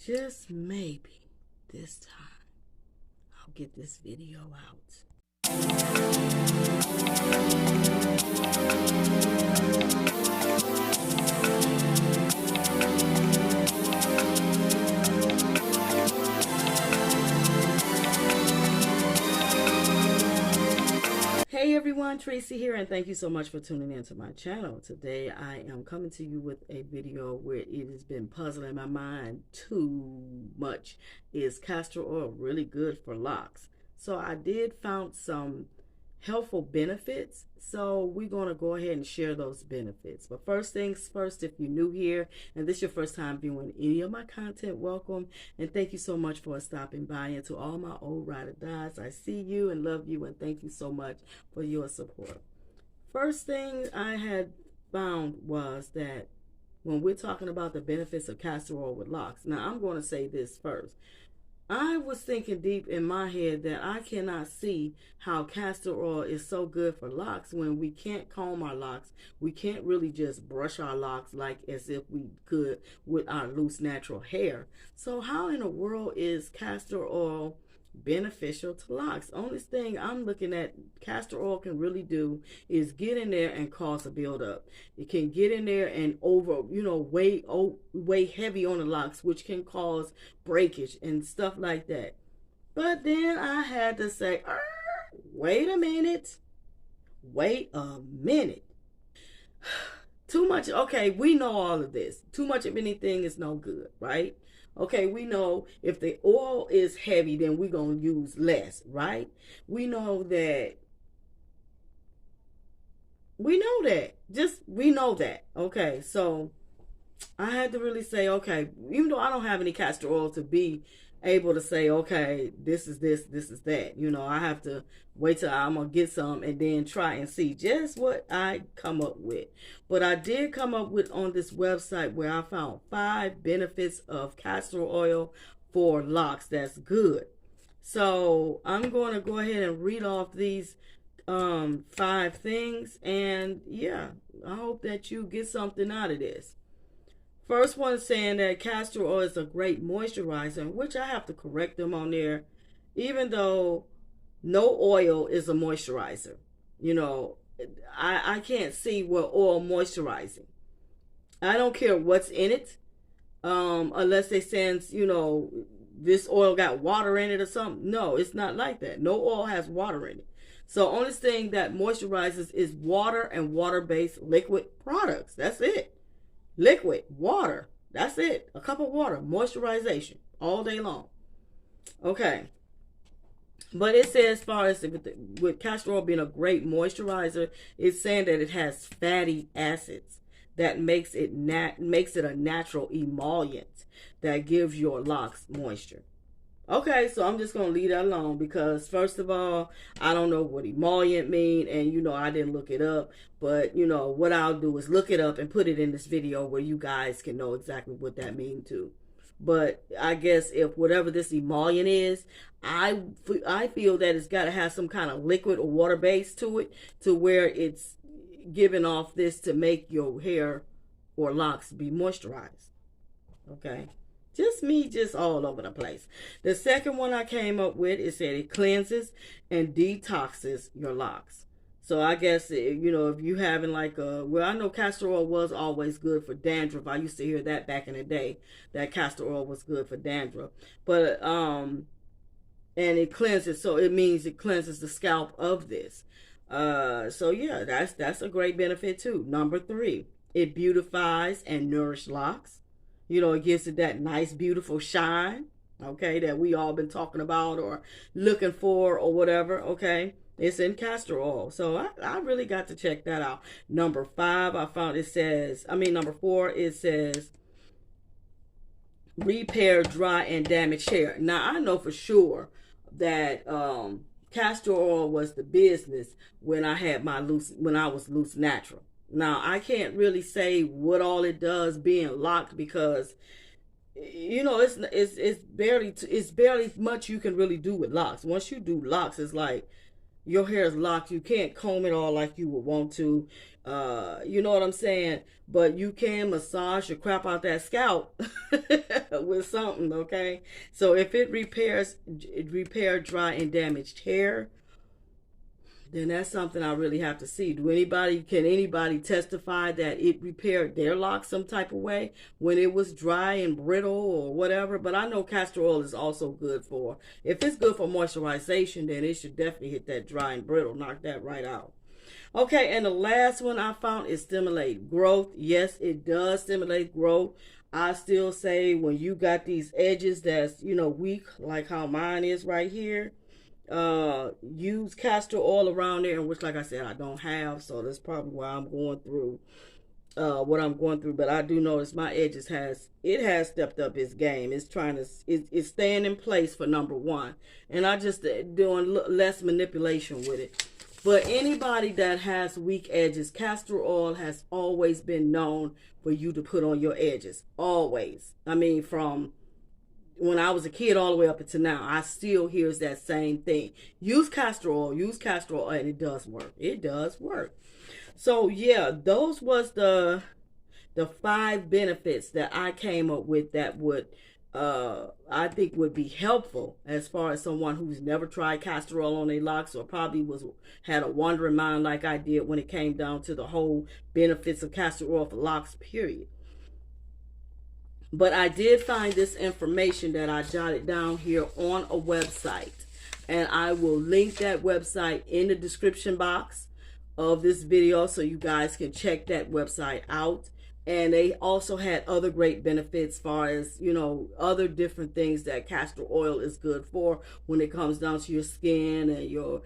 just maybe this time, I'll get this video out. Hey everyone, Tracy here, and thank you so much for tuning into my channel. Today I am coming to you with a video where it has been puzzling my mind too much. Is castor oil really good for locks? So I did found some helpful benefits, so we're going to go ahead and share those benefits. But first things first, if you're new here and this is your first time viewing any of my content, welcome, and thank you so much for stopping by. And to all my old ride or dies, I see you and love you, and thank you so much for your support. First thing I had found was that when we're talking about the benefits of castor oil with locks, now I'm going to say this first. I was thinking deep in my head that I cannot see how castor oil is so good for locks when we can't comb our locks. We can't really just brush our locks like as if we could with our loose natural hair. So how in the world is castor oil beneficial to locks? Only thing I'm looking at castor oil can really do is get in there and cause a buildup. It can get in there and weigh heavy on the locks, which can cause breakage and stuff like that. But then I had to say, wait a minute. Too much. Okay, we know all of this. Too much of anything is no good, right? Okay, we know if the oil is heavy, then we're going to use less, right? We know that. We know that. Okay, so I had to really say, okay, even though I don't have any castor oil to be able to say, okay, this is this is that. I have to wait till I'm going to get some and then try and see just what I come up with. But I did come up with on this website where I found 5 benefits of castor oil for locks that's good. So I'm going to go ahead and read off these 5 things, and yeah, I hope that you get something out of this. First one is saying that castor oil is a great moisturizer, which I have to correct them on there, even though no oil is a moisturizer. I can't see what oil moisturizing. I don't care what's in it, unless they say, this oil got water in it or something. No, it's not like that. No oil has water in it. So only thing that moisturizes is water and water-based liquid products. That's it. Liquid, water, that's it. A cup of water, moisturization, all day long. Okay. But it says as far as with castor oil being a great moisturizer, it's saying that it has fatty acids that makes it a natural emollient that gives your locks moisture. Okay, so I'm just going to leave that alone because, first of all, I don't know what emollient mean, and, I didn't look it up. But, what I'll do is look it up and put it in this video where you guys can know exactly what that means too. But I guess if whatever this emollient is, I feel that it's got to have some kind of liquid or water base to it to where it's giving off this to make your hair or locks be moisturized. Okay. Just all over the place. The second one I came up with is that it cleanses and detoxes your locks. So I guess, if you having I know castor oil was always good for dandruff. I used to hear that back in the day, that castor oil was good for dandruff. But, and it cleanses, so it means it cleanses the scalp of this. So yeah, that's a great benefit too. Number 3, it beautifies and nourishes locks. It gives it that nice, beautiful shine, okay, that we all been talking about or looking for or whatever, okay. It's in castor oil. So I really got to check that out. Number 5, number 4, it says repair dry and damaged hair. Now, I know for sure that castor oil was the business when I was loose natural. Now, I can't really say what all it does being locked because, it's barely much you can really do with locks. Once you do locks, it's like your hair is locked. You can't comb it all like you would want to. You know what I'm saying? But you can massage or crap out that scalp with something, okay? So if it repair dry and damaged hair, then that's something I really have to see. Can anybody testify that it repaired their locks some type of way when it was dry and brittle or whatever? But I know castor oil is also good for, if it's good for moisturization, then it should definitely hit that dry and brittle, knock that right out. Okay, and the last one I found is stimulate growth. Yes, it does stimulate growth. I still say when you got these edges that's, weak, like how mine is right here, use castor oil around there, which, like I said, I don't have, so that's probably why I'm going through what I'm going through. But I do notice my edges has stepped up its game. It's staying in place for number one, and I just doing less manipulation with it. But anybody that has weak edges, castor oil has always been known for you to put on your edges. Always. I mean, from when I was a kid all the way up until now, I still hear that same thing. Use castor oil, and it does work. It does work. So yeah, those was the 5 benefits that I came up with that would I think would be helpful as far as someone who's never tried castor oil on their locks, or probably had a wandering mind like I did when it came down to the whole benefits of castor oil for locks, period. But I did find this information that I jotted down here on a website, and I will link that website in the description box of this video so you guys can check that website out. And they also had other great benefits as far as, other different things that castor oil is good for when it comes down to your skin and your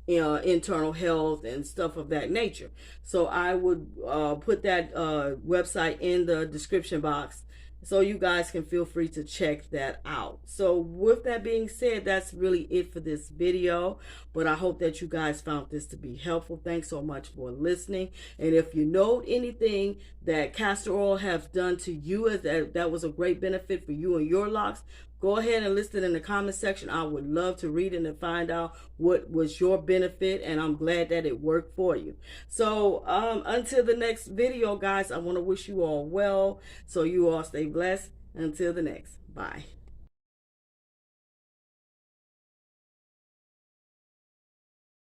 internal health and stuff of that nature. So I would put that website in the description box so you guys can feel free to check that out. So with that being said, that's really it for this video. But I hope that you guys found this to be helpful. Thanks so much for listening. And if you know anything that castor oil has done to you, that was a great benefit for you and your locks, go ahead and list it in the comment section. I would love to read it and find out what was your benefit, and I'm glad that it worked for you. So until the next video, guys, I want to wish you all well. So you all stay blessed. Until the next. Bye.